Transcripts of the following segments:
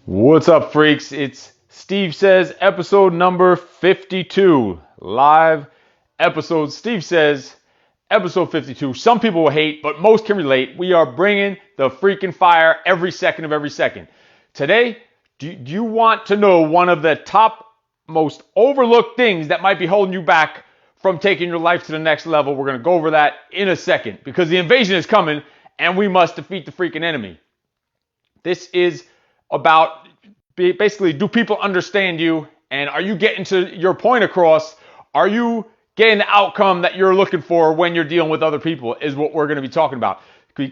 What's up, freaks? It's Steve Says, episode number 52. Live episode. Steve Says, episode 52. Some people will hate, but most can relate. We are bringing the freaking fire every second of every second. Today, do you want to know one of the top most overlooked things that might be holding you back from taking your life to the next level? We're going to go over that in a second because the invasion is coming and we must defeat the freaking enemy. This is about basically, do people understand you, and are you getting to your point across? Are you getting the outcome that you're looking for when you're dealing with other people is what we're going to be talking about.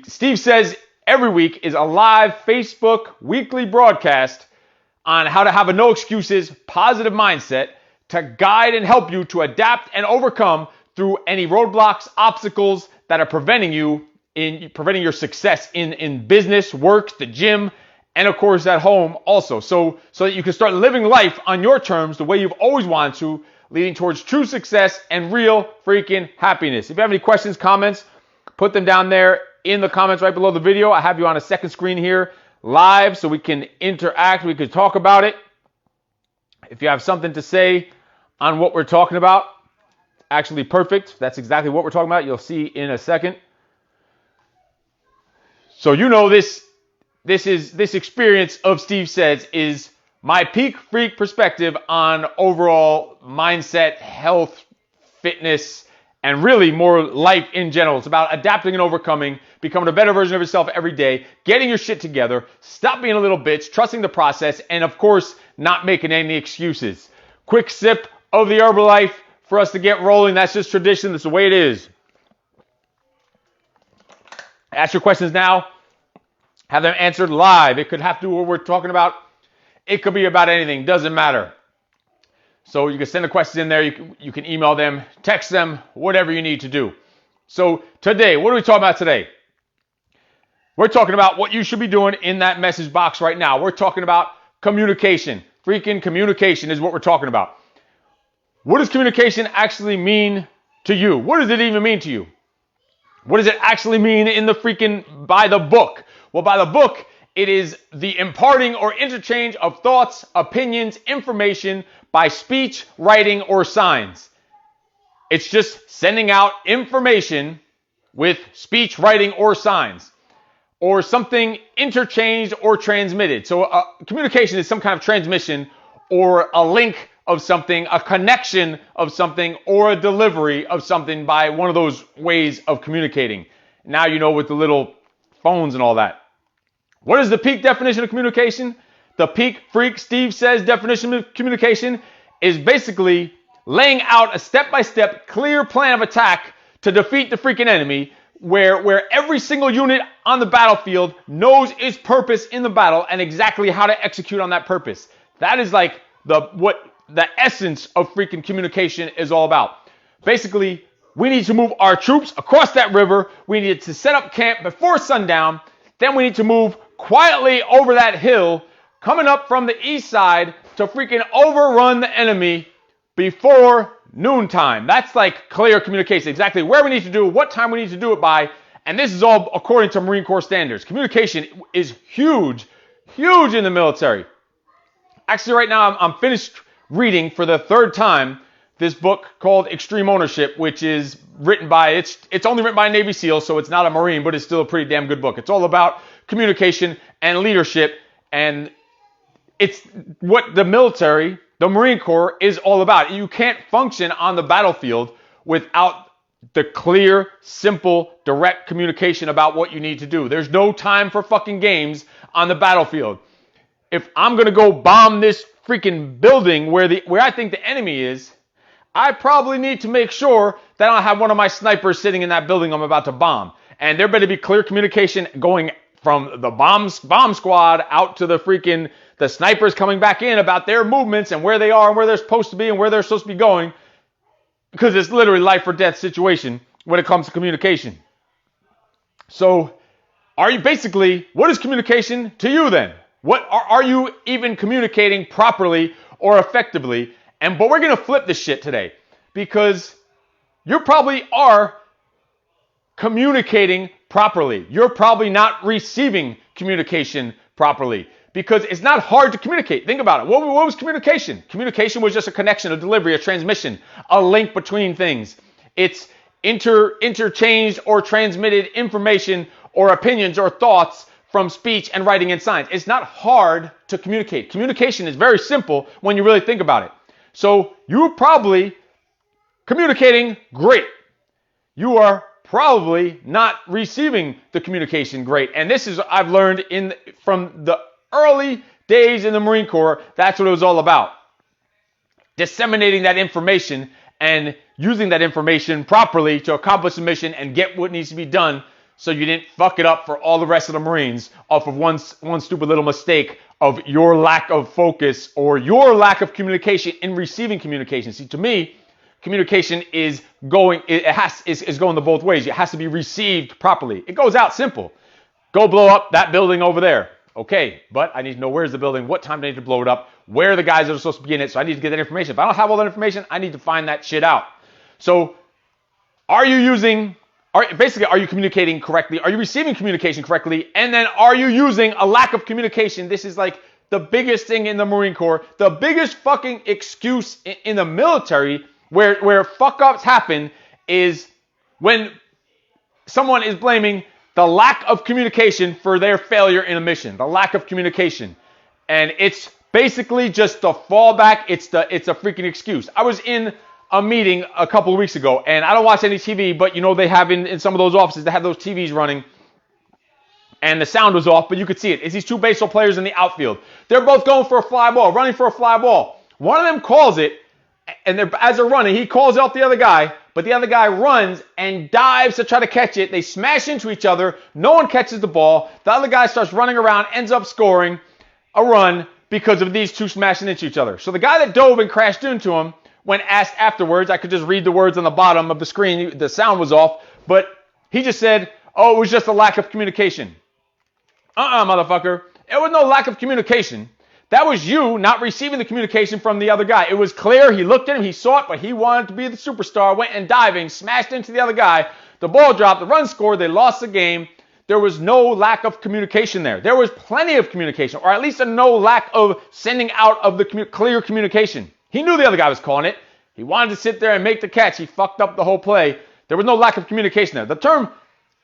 Steve Says every week is a live Facebook weekly broadcast on how to have a no excuses positive mindset to guide and help you to adapt and overcome through any roadblocks, obstacles that are preventing your success in business, work, the gym, and of course at home also. So that you can start living life on your terms the way you've always wanted to, leading towards true success and real freaking happiness. If you have any questions, comments, put them down there in the comments right below the video. I have you on a second screen here live so we can interact, we can talk about it. If you have something to say on what we're talking about, actually perfect. That's exactly what we're talking about. You'll see in a second. So you know this experience of Steve Says is my peak freak perspective on overall mindset, health, fitness, and really more life in general. It's about adapting and overcoming, becoming a better version of yourself every day, getting your shit together, stop being a little bitch, trusting the process, and of course, not making any excuses. Quick sip of the Herbalife for us to get rolling. That's just tradition. That's the way it is. Ask your questions now. Have them answered live. It could have to do what we're talking about. It could be about anything. Doesn't matter. So you can send the questions in there. You can email them, text them, whatever you need to do. So today, what are we talking about today? We're talking about what you should be doing in that message box right now. We're talking about communication. Freaking communication is what we're talking about. What does communication actually mean to you? What does it even mean to you? What does it actually mean in the by the book? Well, by the book, it is the imparting or interchange of thoughts, opinions, information by speech, writing, or signs. It's just sending out information with speech, writing, or signs, or something interchanged or transmitted. So communication is some kind of transmission or a link of something, a connection of something, or a delivery of something by one of those ways of communicating. Now you know with the little phones and all that. What is the peak definition of communication? The peak freak Steve Says definition of communication is basically laying out a step-by-step clear plan of attack to defeat the freaking enemy where every single unit on the battlefield knows its purpose in the battle and exactly how to execute on that purpose. That is like what the essence of freaking communication is all about. Basically, we need to move our troops across that river. We need to set up camp before sundown. Then we need to move quietly over that hill, coming up from the east side to freaking overrun the enemy before noontime. That's like clear communication. Exactly where we need to do it, what time we need to do it by. And this is all according to Marine Corps standards. Communication is huge in the military. Actually, right now, I'm finished reading for the third time this book called Extreme Ownership, which is it's only written by a Navy SEAL, so it's not a Marine, but it's still a pretty damn good book. It's all about communication and leadership, and it's what the military, the Marine Corps, is all about. You can't function on the battlefield without the clear, simple, direct communication about what you need to do. There's no time for fucking games on the battlefield. If I'm going to go bomb this freaking building where I think the enemy is, I probably need to make sure that I don't have one of my snipers sitting in that building I'm about to bomb. And there better be clear communication going from the bomb squad out to the snipers coming back in about their movements and where they are and where they're supposed to be and where they're supposed to be going. Because it's literally life or death situation when it comes to communication. So what is communication to you then? What are you even communicating properly or effectively? But we're going to flip this shit today because you probably are communicating properly. You're probably not receiving communication properly because it's not hard to communicate. Think about it. What was communication? Communication was just a connection, a delivery, a transmission, a link between things. It's interchanged or transmitted information or opinions or thoughts from speech and writing and signs. It's not hard to communicate. Communication is very simple when you really think about it. So you're probably communicating great. You are probably not receiving the communication great. And this is, I've learned from the early days in the Marine Corps, that's what it was all about. Disseminating that information and using that information properly to accomplish the mission and get what needs to be done, so you didn't fuck it up for all the rest of the Marines off of one stupid little mistake of your lack of focus or your lack of communication in receiving communication. See, to me, communication is going the both ways. It has to be received properly. It goes out simple. Go blow up that building over there. Okay, but I need to know where's the building, what time do I need to blow it up, where are the guys that are supposed to be in it, so I need to get that information. If I don't have all that information, I need to find that shit out. So are you communicating correctly? Are you receiving communication correctly? And then are you using a lack of communication? This is like the biggest thing in the Marine Corps, the biggest fucking excuse in the military where fuck ups happen is when someone is blaming the lack of communication for their failure in a mission, the lack of communication. And it's basically just the fallback. It's a freaking excuse. I was in a meeting a couple of weeks ago, and I don't watch any TV, but you know, they have in some of those offices, they have those TVs running, and the sound was off, but you could see it. It's these two baseball players in the outfield. They're both going for a fly ball, running for a fly ball. One of them calls it, and as they're running, he calls out the other guy, but the other guy runs and dives to try to catch it. They smash into each other. No one catches the ball. The other guy starts running around, ends up scoring a run because of these two smashing into each other. So the guy that dove and crashed into him, when asked afterwards, I could just read the words on the bottom of the screen. The sound was off, but he just said, oh, it was just a lack of communication. Motherfucker. It was no lack of communication. That was you not receiving the communication from the other guy. It was clear. He looked at him. He saw it, but he wanted to be the superstar, went and diving, smashed into the other guy. The ball dropped. The run scored. They lost the game. There was no lack of communication there. There was plenty of communication, or at least no lack of sending out of the clear communication. He knew the other guy was calling it. He wanted to sit there and make the catch. He fucked up the whole play. There was no lack of communication there. The term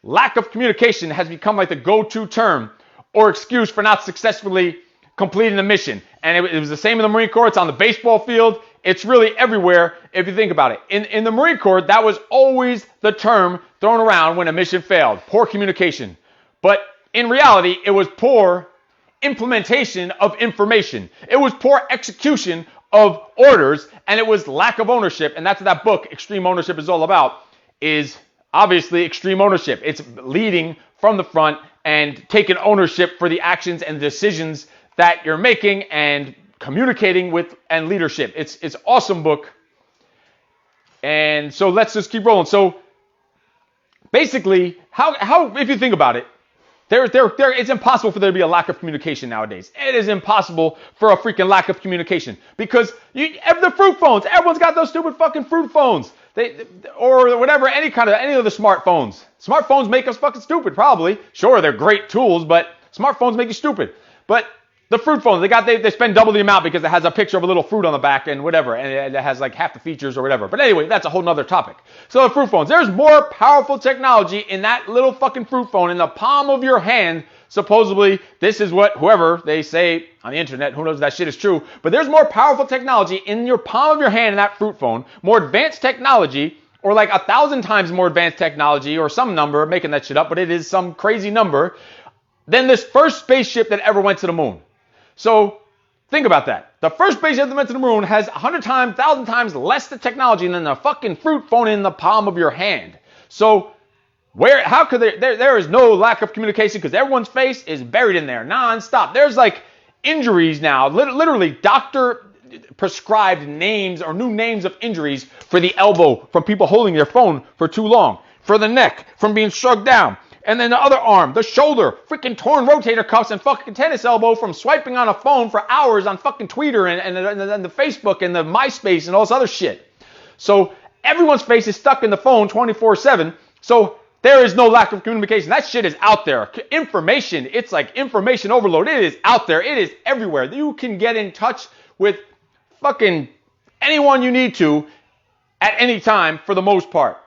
lack of communication has become like the go-to term or excuse for not successfully completing the mission. And it was the same in the Marine Corps. It's on the baseball field. It's really everywhere if you think about it. In the Marine Corps, that was always the term thrown around when a mission failed. Poor communication. But in reality, it was poor implementation of information. It was poor execution of orders, and it was lack of ownership. And that's what that book, Extreme Ownership, is all about, is obviously extreme ownership. It's leading from the front and taking ownership for the actions and decisions that you're making and communicating with and leadership. It's an awesome book. And so let's just keep rolling. So basically, how if you think about it, it's impossible for there to be a lack of communication nowadays. It is impossible for a freaking lack of communication because the fruit phones, everyone's got those stupid fucking fruit phones. Or whatever, any of the smartphones. Smartphones make us fucking stupid, probably. Sure, they're great tools, but smartphones make you stupid. But the fruit phones, they spend double the amount because it has a picture of a little fruit on the back and whatever, and it has like half the features or whatever. But anyway, that's a whole nother topic. So the fruit phones, there's more powerful technology in that little fucking fruit phone in the palm of your hand. Supposedly, this is what whoever they say on the internet, who knows if that shit is true, but there's more powerful technology in your palm of your hand in that fruit phone, more advanced technology, or like 1,000 times more advanced technology, or some number, making that shit up, but it is some crazy number, than this first spaceship that ever went to the moon. So think about that. The first spaceship that went to the moon has 100 times, 1,000 times less the technology than the fucking fruit phone in the palm of your hand. So how could there is no lack of communication because everyone's face is buried in there nonstop. There's like injuries now, literally doctor prescribed names or new names of injuries for the elbow from people holding their phone for too long, for the neck from being shrugged down. And then the other arm, the shoulder, freaking torn rotator cuffs and fucking tennis elbow from swiping on a phone for hours on fucking Twitter and the Facebook and the MySpace and all this other shit. So everyone's face is stuck in the phone 24/7. So There is no lack of communication. That shit is out there. Information, it's like information overload. It is out there. It is everywhere. You can get in touch with fucking anyone you need to at any time for the most part.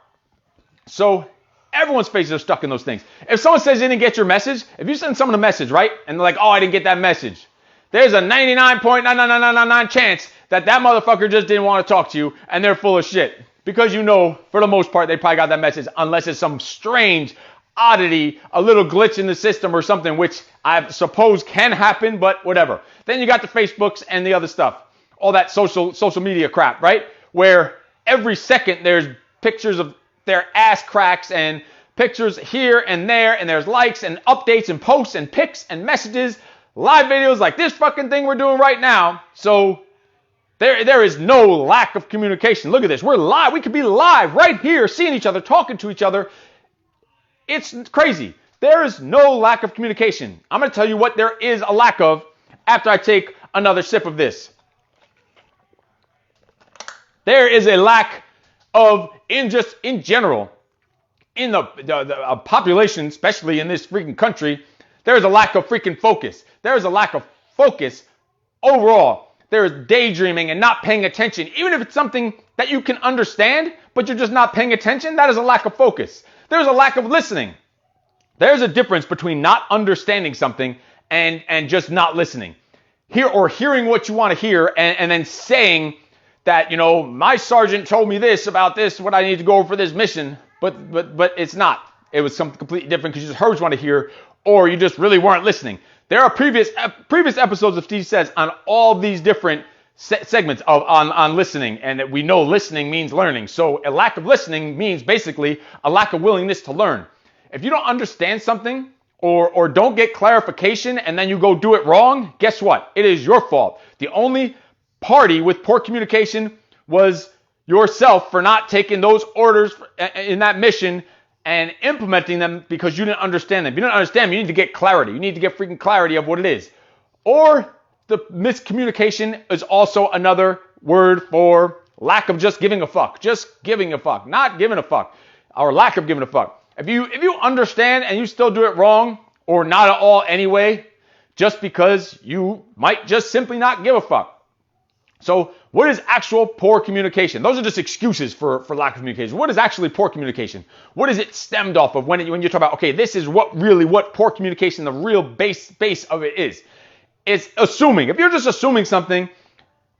So everyone's faces are stuck in those things. If someone says they didn't get your message, if you send someone a message, right? And they're like, oh, I didn't get that message. There's a 99.99999 chance that motherfucker just didn't want to talk to you and they're full of shit. Because you know, for the most part, they probably got that message unless it's some strange oddity, a little glitch in the system or something, which I suppose can happen, but whatever. Then you got the Facebooks and the other stuff. All that social media crap, right? Where every second there's pictures of their ass cracks and pictures here and there, and there's likes and updates and posts and pics and messages, live videos like this fucking thing we're doing right now. So there is no lack of communication. Look at this. We're live. We could be live right here, seeing each other, talking to each other. It's crazy. There is no lack of communication. I'm going to tell you what there is a lack of after I take another sip of this. There is a lack of, in general, in the population, especially in this freaking country, there is a lack of freaking focus. There is a lack of focus overall. There is daydreaming and not paying attention. Even if it's something that you can understand, but you're just not paying attention, that is a lack of focus. There's a lack of listening. There's a difference between not understanding something and just not listening. Hearing what you want to hear and then saying that, you know, my sergeant told me this about this, what I need to go over for this mission, but it's not. It was something completely different because you just heard what you want to hear, or you just really weren't listening. There are previous episodes of Steve Says on all these different segments on listening, and we know listening means learning. So a lack of listening means basically a lack of willingness to learn. If you don't understand something or don't get clarification and then you go do it wrong, guess what? It is your fault. The only party with poor communication was yourself for not taking those orders in that mission and implementing them because you didn't understand them. If you don't understand them, you need to get clarity. You need to get freaking clarity of what it is. Or the miscommunication is also another word for lack of just giving a fuck. Just giving a fuck. Not giving a fuck. Or lack of giving a fuck. If you understand and you still do it wrong, or not at all anyway, just because you might just simply not give a fuck. So what is actual poor communication? Those are just excuses for lack of communication. What is actually poor communication? What is it stemmed off of when you talk about, okay, this is what poor communication, the real base of it is. It's assuming. If you're just assuming something,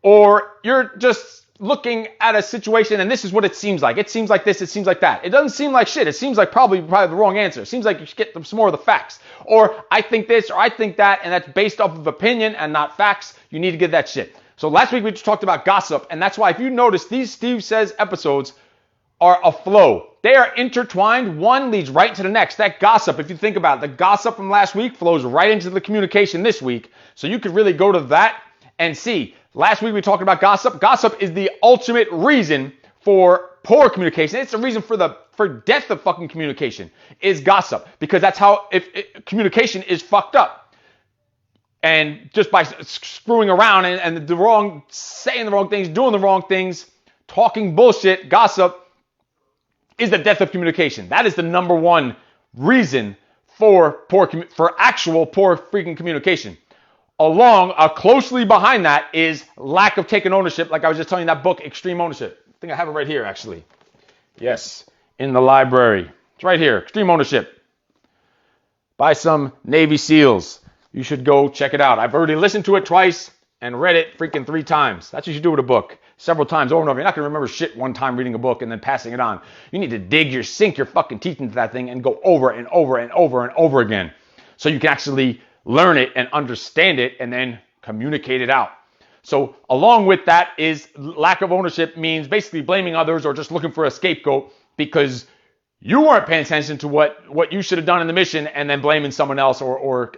or you're just looking at a situation and this is what it seems like. It seems like this, it seems like that. It doesn't seem like shit. It seems like probably the wrong answer. It seems like you should get some more of the facts. Or I think this, or I think that, and that's based off of opinion and not facts. You need to get that shit. So last week we just talked about gossip, and that's why if you notice, these Steve Says episodes are a flow. They are intertwined. One leads right to the next. That gossip, if you think about it, the gossip from last week flows right into the communication this week. So you could really go to that and see. Last week we talked about gossip. Gossip is the ultimate reason for poor communication. It's the reason for death of fucking communication is gossip, because that's how communication is fucked up. And just by screwing around and saying the wrong things, doing the wrong things, talking bullshit, gossip is the death of communication. That is the number one reason for actual poor freaking communication. Closely behind that is lack of taking ownership. Like I was just telling you that book, Extreme Ownership. I think I have it right here, actually. Yes, in the library. It's right here, Extreme Ownership, by some Navy SEALs. You should go check it out. I've already listened to it twice and read it freaking 3 times. That's what you should do with a book. Several times over and over. You're not going to remember shit one time reading a book and then passing it on. You need to sink your fucking teeth into that thing and go over and over and over and over again. So you can actually learn it and understand it and then communicate it out. So along with that is lack of ownership, means basically blaming others or just looking for a scapegoat because you weren't paying attention to what you should have done in the mission and then blaming someone else or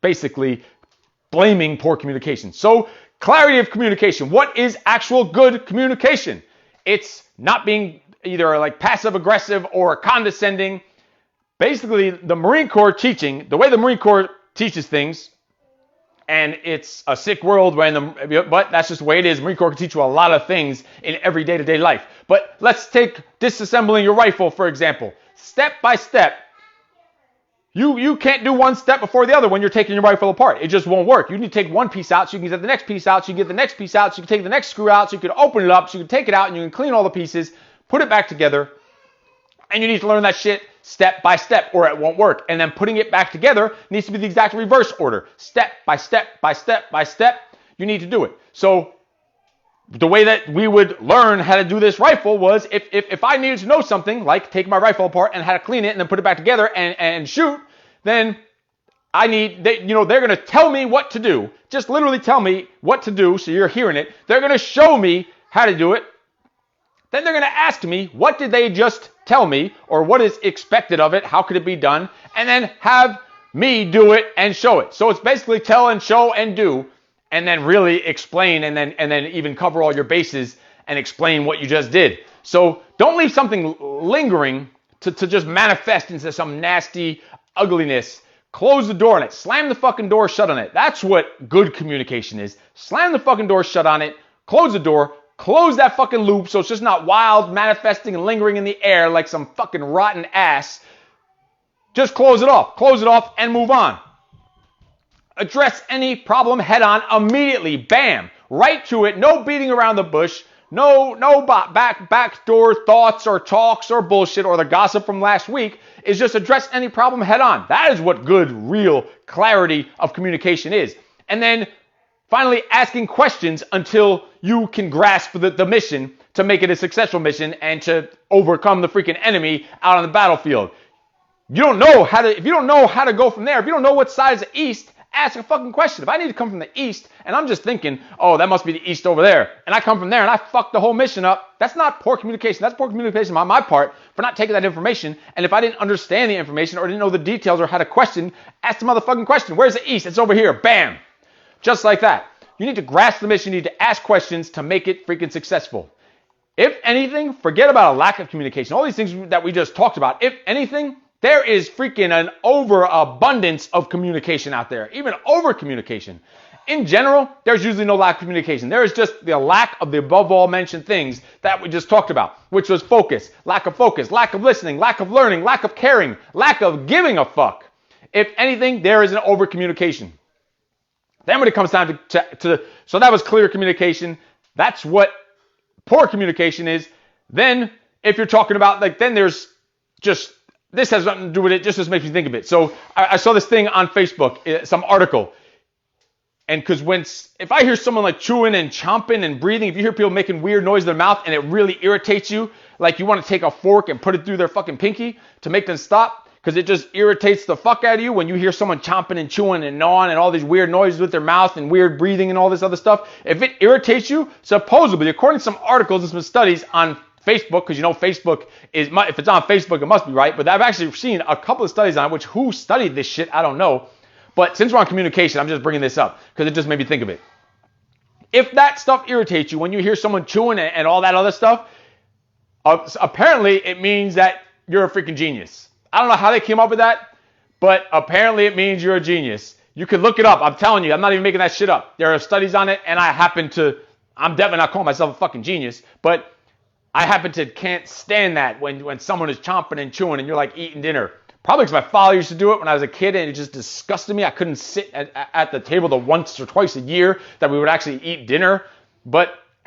basically blaming poor communication. So clarity of communication. What is actual good communication? It's not being either like passive aggressive or condescending. Basically, the Marine Corps teaching, the way the Marine Corps teaches things, and it's a sick world but that's just the way it is. Marine Corps can teach you a lot of things in every day-to-day life. But let's take disassembling your rifle, for example. step by step. You can't do one step before the other when you're taking your rifle apart. It just won't work. You need to take one piece out so you can get the next piece out, so you get the next piece out, so you can take the next screw out, so you can open it up, so you can take it out and you can clean all the pieces, put it back together, and you need to learn that shit step by step or it won't work. And then putting it back together needs to be the exact reverse order. Step by step by step by step, you need to do it. So the way that we would learn how to do this rifle was if I needed to know something, like take my rifle apart and how to clean it and then put it back together and shoot, then they're going to tell me what to do. Just literally tell me what to do so you're hearing it. They're going to show me how to do it. Then they're going to ask me, what did they just tell me? Or what is expected of it? How could it be done? And then have me do it and show it. So it's basically tell and show and do. And then really explain and then even cover all your bases and explain what you just did. So don't leave something lingering to just manifest into some nasty ugliness. Close the door on it. Slam the fucking door shut on it. That's what good communication is. Slam the fucking door shut on it. Close the door. Close that fucking loop so it's just not wild, manifesting and lingering in the air like some fucking rotten ass. Just close it off and move on. Address any problem head on immediately. Bam. Right to it. No beating around the bush. No backdoor thoughts or talks or bullshit or the gossip from last week. Is just address any problem head on. That is what good, real clarity of communication is. And then finally asking questions until you can grasp the mission to make it a successful mission and to overcome the freaking enemy out on the battlefield. If you don't know how to go from there, if you don't know what side is the east, ask a fucking question. If I need to come from the east and I'm just thinking, oh, that must be the east over there, and I come from there and I fuck the whole mission up, that's not poor communication. That's poor communication on my part for not taking that information. And if I didn't understand the information or didn't know the details or had a question, ask the motherfucking question. Where's the east? It's over here. Bam. Just like that. You need to grasp the mission. You need to ask questions to make it freaking successful. If anything, forget about a lack of communication. All these things that we just talked about. If anything, there is freaking an overabundance of communication out there, even over communication. In general, there's usually no lack of communication. There is just the lack of the above all mentioned things that we just talked about, which was focus, lack of listening, lack of learning, lack of caring, lack of giving a fuck. If anything, there is an over communication. Then when it comes time so that was clear communication. That's what poor communication is. Then if you're talking about then there's just, this has nothing to do with it, just makes me think of it. So I saw this thing on Facebook, some article. And because if I hear someone like chewing and chomping and breathing, if you hear people making weird noise in their mouth and it really irritates you, like you want to take a fork and put it through their fucking pinky to make them stop, because it just irritates the fuck out of you when you hear someone chomping and chewing and gnawing and all these weird noises with their mouth and weird breathing and all this other stuff. If it irritates you, supposedly, according to some articles and some studies on Facebook, because Facebook is, if it's on Facebook, it must be right. But I've actually seen a couple of studies on it, which who studied this shit, I don't know. But since we're on communication, I'm just bringing this up because it just made me think of it. If that stuff irritates you when you hear someone chewing and all that other stuff, apparently it means that you're a freaking genius. I don't know how they came up with that, but apparently it means you're a genius. You can look it up. I'm telling you, I'm not even making that shit up. There are studies on it, and I'm definitely not calling myself a fucking genius, but I can't stand that when someone is chomping and chewing and you're like eating dinner. Probably because my father used to do it when I was a kid and it just disgusted me. I couldn't sit at the table the once or twice a year that we would actually eat dinner.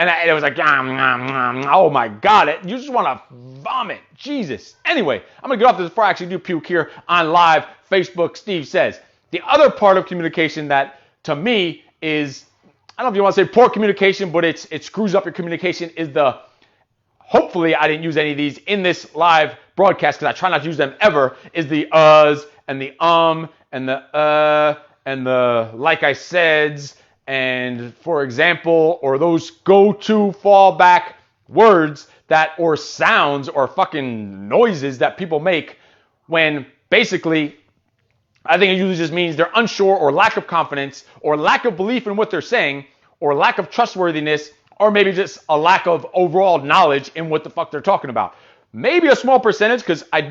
And it was like, oh my God, you just want to vomit. Jesus. Anyway, I'm going to get off this before I actually do puke here on live Facebook. Steve says, the other part of communication that to me is, I don't know if you want to say poor communication, but it screws up your communication is hopefully I didn't use any of these in this live broadcast because I try not to use them ever, is the uhs and the and the like I said's and for example, or those go-to fallback words or sounds or fucking noises that people make when basically I think it usually just means they're unsure or lack of confidence or lack of belief in what they're saying or lack of trustworthiness or maybe just a lack of overall knowledge in what the fuck they're talking about. Maybe a small percentage, because I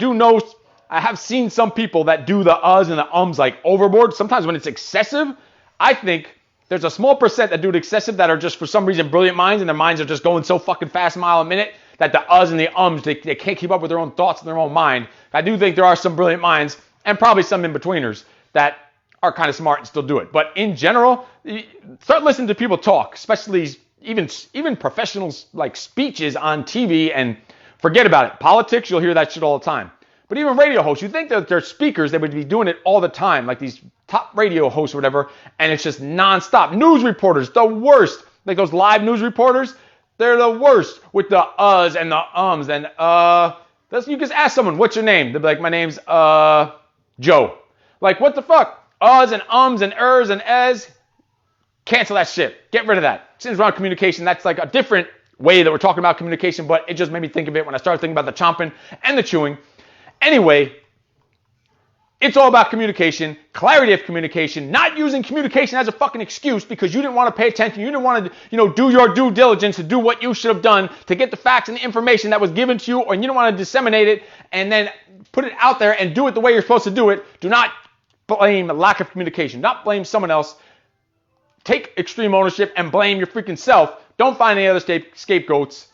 have seen some people that do the uhs and the ums like overboard. Sometimes when it's excessive, I think there's a small percent that do it excessive that are just for some reason brilliant minds and their minds are just going so fucking fast a mile a minute that the uhs and the ums, they can't keep up with their own thoughts and their own mind. I do think there are some brilliant minds and probably some in-betweeners that are kind of smart and still do it. But in general, start listening to people talk, especially even professionals like speeches on TV, and forget about it. Politics, you'll hear that shit all the time. But even radio hosts, you think that they're speakers, they would be doing it all the time, like these top radio hosts or whatever, and it's just nonstop. News reporters, the worst. Like those live news reporters, they're the worst with the uhs and the ums. And you just ask someone, what's your name? They'll be like, my name's Joe. Like, what the fuck? Uhs and ums and ers and es. Cancel that shit. Get rid of that. Since we're on communication, that's like a different way that we're talking about communication, but it just made me think of it when I started thinking about the chomping and the chewing. Anyway, it's all about communication, clarity of communication, not using communication as a fucking excuse because you didn't want to pay attention, you didn't want to, do your due diligence to do what you should have done to get the facts and the information that was given to you, or you don't want to disseminate it and then put it out there and do it the way you're supposed to do it. Do not blame lack of communication. Not blame someone else. Take extreme ownership and blame your freaking self. Don't find any other scapegoats.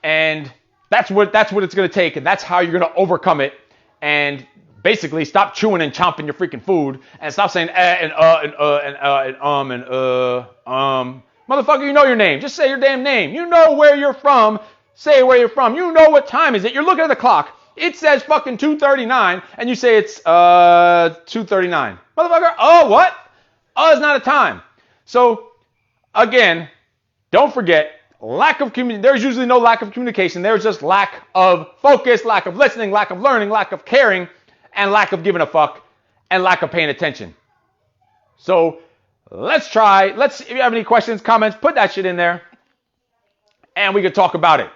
And that's what it's going to take, and that's how you're going to overcome it. And basically stop chewing and chomping your freaking food and stop saying and Motherfucker, you know your name. Just say your damn name. You know where you're from. Say where you're from. You know what time is it. You're looking at the clock. It says fucking 2:39 and you say it's 2:39. Motherfucker, what? It's not a time. So again, don't forget, there's usually no lack of communication. There's just lack of focus, lack of listening, lack of learning, lack of caring, and lack of giving a fuck, and lack of paying attention. So if you have any questions, comments, put that shit in there, and we can talk about it.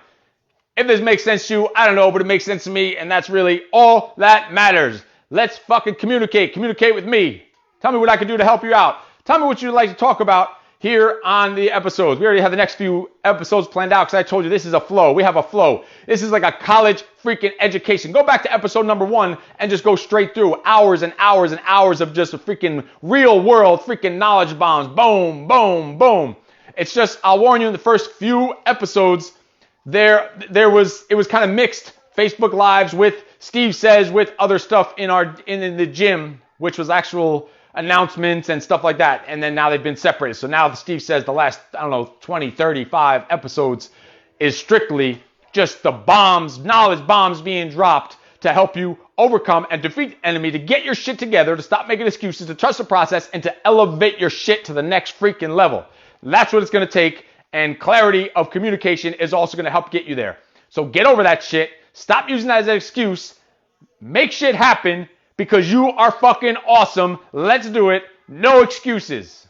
If this makes sense to you, I don't know, but it makes sense to me, and that's really all that matters. Let's fucking communicate. Communicate with me. Tell me what I can do to help you out. Tell me what you'd like to talk about here on the episodes. We already have the next few episodes planned out because I told you this is a flow. We have a flow. This is like a college freaking education. Go back to episode number 1 and just go straight through hours and hours and hours of just a freaking real world freaking knowledge bombs. Boom, boom, boom. It's just, I'll warn you, in the first few episodes, it was kind of mixed. Facebook Lives with Steve Says, with other stuff in the gym, which was actual announcements and stuff like that, and then now they've been separated. So now Steve Says the last, 20, 35 episodes is strictly just the bombs, knowledge bombs being dropped to help you overcome and defeat the enemy, to get your shit together, to stop making excuses, to trust the process, and to elevate your shit to the next freaking level. That's what it's going to take, and clarity of communication is also going to help get you there. So get over that shit. Stop using that as an excuse. Make shit happen, because you are fucking awesome. Let's do it. No excuses.